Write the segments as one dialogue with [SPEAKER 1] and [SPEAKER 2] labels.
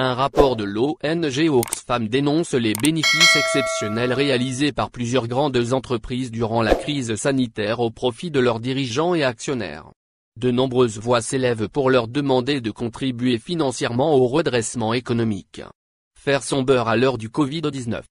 [SPEAKER 1] Un rapport de l'ONG Oxfam dénonce les bénéfices exceptionnels réalisés par plusieurs grandes entreprises durant la crise sanitaire au profit de leurs dirigeants et actionnaires. De nombreuses voix s'élèvent pour leur demander de contribuer financièrement au redressement économique. Faire son beurre à l'heure du Covid-19.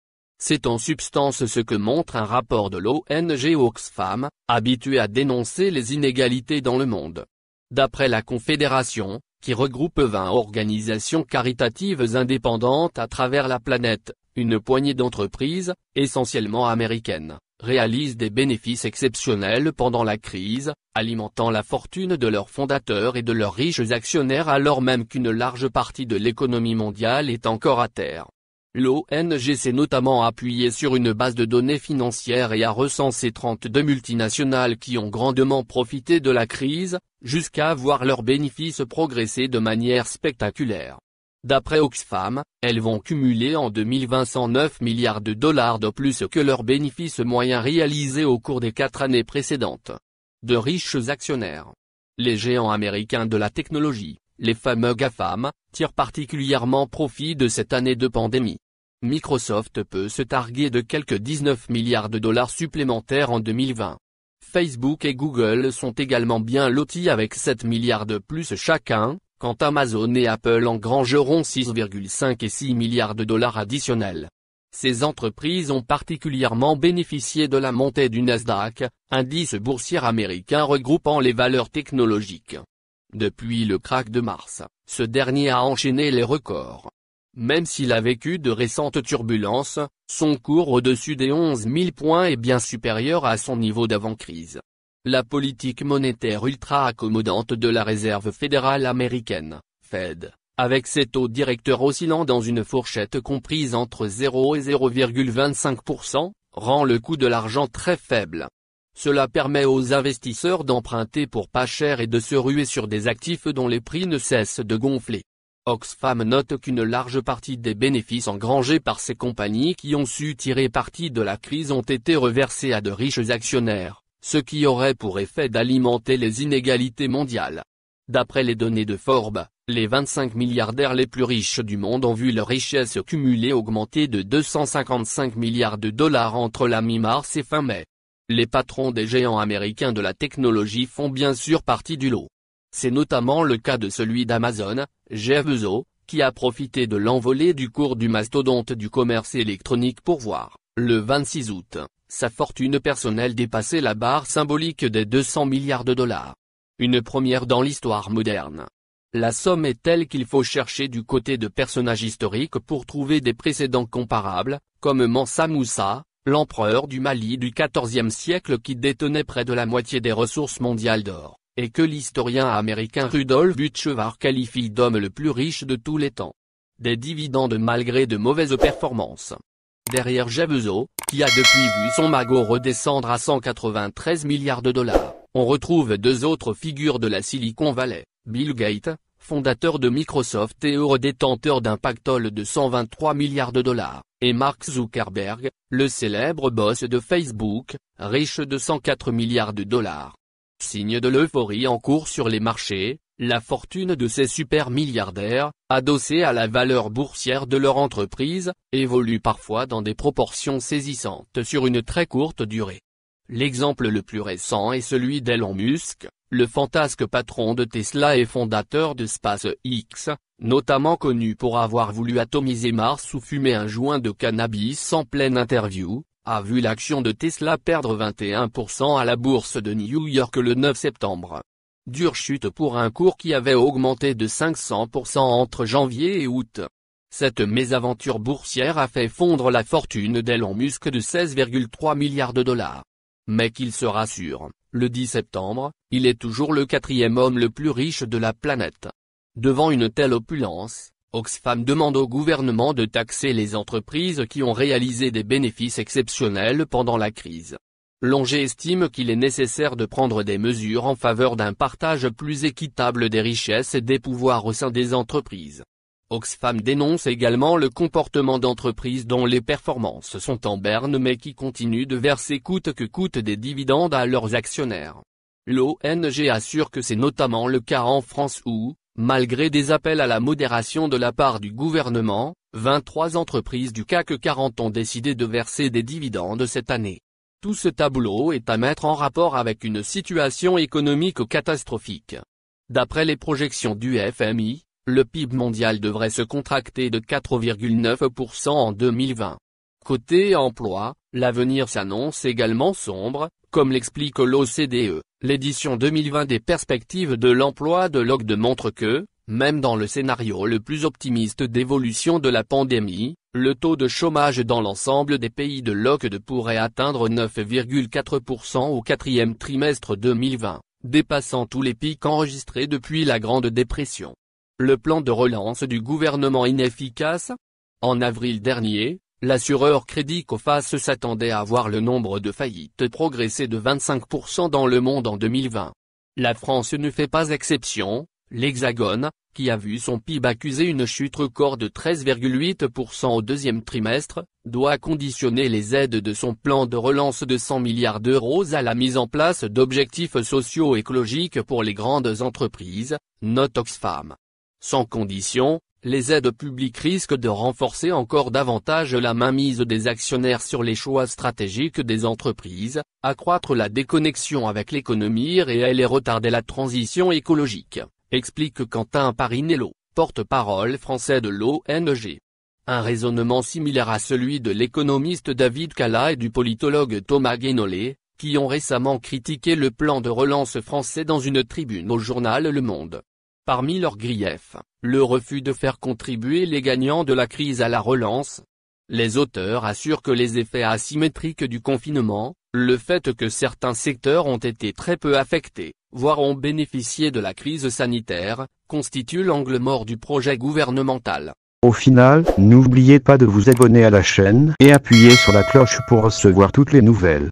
[SPEAKER 1] C'est en substance ce que montre un rapport de l'ONG Oxfam, habitué à dénoncer les inégalités dans le monde. D'après la Confédération, qui regroupe 20 organisations caritatives indépendantes à travers la planète, une poignée d'entreprises, essentiellement américaines, réalisent des bénéfices exceptionnels pendant la crise, alimentant la fortune de leurs fondateurs et de leurs riches actionnaires alors même qu'une large partie de l'économie mondiale est encore à terre. L'ONG s'est notamment appuyée sur une base de données financières et a recensé 32 multinationales qui ont grandement profité de la crise, jusqu'à voir leurs bénéfices progresser de manière spectaculaire. D'après Oxfam, elles vont cumuler en 2020 109 milliards de dollars de plus que leurs bénéfices moyens réalisés au cours des 4 années précédentes. De riches actionnaires. Les géants américains de la technologie, les fameux GAFAM, tirent particulièrement profit de cette année de pandémie. Microsoft peut se targuer de quelques 19 milliards de dollars supplémentaires en 2020. Facebook et Google sont également bien lotis avec 7 milliards de plus chacun, quand Amazon et Apple engrangeront 6,5 et 6 milliards de dollars additionnels. Ces entreprises ont particulièrement bénéficié de la montée du Nasdaq, indice boursier américain regroupant les valeurs technologiques. Depuis le krach de mars, ce dernier a enchaîné les records. Même s'il a vécu de récentes turbulences, son cours au-dessus des 11 000 points est bien supérieur à son niveau d'avant-crise. La politique monétaire ultra-accommodante de la Réserve fédérale américaine, Fed, avec ses taux directeurs oscillant dans une fourchette comprise entre 0 et 0,25%, rend le coût de l'argent très faible. Cela permet aux investisseurs d'emprunter pour pas cher et de se ruer sur des actifs dont les prix ne cessent de gonfler. Oxfam note qu'une large partie des bénéfices engrangés par ces compagnies qui ont su tirer parti de la crise ont été reversés à de riches actionnaires, ce qui aurait pour effet d'alimenter les inégalités mondiales. D'après les données de Forbes, les 25 milliardaires les plus riches du monde ont vu leur richesse cumulée augmenter de 255 milliards de dollars entre la mi-mars et fin mai. Les patrons des géants américains de la technologie font bien sûr partie du lot. C'est notamment le cas de celui d'Amazon, Jeff Bezos, qui a profité de l'envolée du cours du mastodonte du commerce électronique pour voir, le 26 août, sa fortune personnelle dépasser la barre symbolique des 200 milliards de dollars. Une première dans l'histoire moderne. La somme est telle qu'il faut chercher du côté de personnages historiques pour trouver des précédents comparables, comme Mansa Moussa, l'empereur du Mali du XIVe siècle qui détenait près de la moitié des ressources mondiales d'or, et que l'historien américain Rudolf Butchevar qualifie d'homme le plus riche de tous les temps. Des dividendes malgré de mauvaises performances. Derrière Jeff Bezos, qui a depuis vu son magot redescendre à 193 milliards de dollars, on retrouve 2 autres figures de la Silicon Valley, Bill Gates, fondateur de Microsoft et heureux détenteur d'un pactole de 123 milliards de dollars, et Mark Zuckerberg, le célèbre boss de Facebook, riche de 104 milliards de dollars. Signe de l'euphorie en cours sur les marchés, la fortune de ces super milliardaires, adossée à la valeur boursière de leur entreprise, évolue parfois dans des proportions saisissantes sur une très courte durée. L'exemple le plus récent est celui d'Elon Musk, le fantasque patron de Tesla et fondateur de SpaceX, notamment connu pour avoir voulu atomiser Mars ou fumer un joint de cannabis en pleine interview, a vu l'action de Tesla perdre 21% à la bourse de New York le 9 septembre. Dure chute pour un cours qui avait augmenté de 500% entre janvier et août. Cette mésaventure boursière a fait fondre la fortune d'Elon Musk de 16,3 milliards de dollars. Mais qu'il se rassure, le 10 septembre, il est toujours le 4e homme le plus riche de la planète. Devant une telle opulence, Oxfam demande au gouvernement de taxer les entreprises qui ont réalisé des bénéfices exceptionnels pendant la crise. L'ONG estime qu'il est nécessaire de prendre des mesures en faveur d'un partage plus équitable des richesses et des pouvoirs au sein des entreprises. Oxfam dénonce également le comportement d'entreprises dont les performances sont en berne mais qui continuent de verser coûte que coûte des dividendes à leurs actionnaires. L'ONG assure que c'est notamment le cas en France où, Malgré des appels à la modération de la part du gouvernement, 23 entreprises du CAC 40 ont décidé de verser des dividendes cette année. Tout ce tableau est à mettre en rapport avec une situation économique catastrophique. D'après les projections du FMI, le PIB mondial devrait se contracter de 4,9% en 2020. Côté emploi, l'avenir s'annonce également sombre, comme l'explique l'OCDE. L'édition 2020 des perspectives de l'emploi de l'OCDE montre que, même dans le scénario le plus optimiste d'évolution de la pandémie, le taux de chômage dans l'ensemble des pays de l'OCDE pourrait atteindre 9,4% au quatrième trimestre 2020, dépassant tous les pics enregistrés depuis la Grande Dépression. Le plan de relance du gouvernement inefficace? En avril dernier, l'assureur Crédit Coface s'attendait à voir le nombre de faillites progresser de 25% dans le monde en 2020. La France ne fait pas exception, l'Hexagone, qui a vu son PIB accuser une chute record de 13,8% au deuxième trimestre, doit conditionner les aides de son plan de relance de 100 milliards d'euros à la mise en place d'objectifs socio-écologiques pour les grandes entreprises, note Oxfam. Sans condition, les aides publiques risquent de renforcer encore davantage la mainmise des actionnaires sur les choix stratégiques des entreprises, accroître la déconnexion avec l'économie réelle et retarder la transition écologique, explique Quentin Parinello, porte-parole français de l'ONG. Un raisonnement similaire à celui de l'économiste David Cala et du politologue Thomas Guénolé, qui ont récemment critiqué le plan de relance français dans une tribune au journal Le Monde. Parmi leurs griefs, le refus de faire contribuer les gagnants de la crise à la relance. Les auteurs assurent que les effets asymétriques du confinement, le fait que certains secteurs ont été très peu affectés, voire ont bénéficié de la crise sanitaire, constituent l'angle mort du projet gouvernemental.
[SPEAKER 2] Au final, n'oubliez pas de vous abonner à la chaîne et appuyer sur la cloche pour recevoir toutes les nouvelles.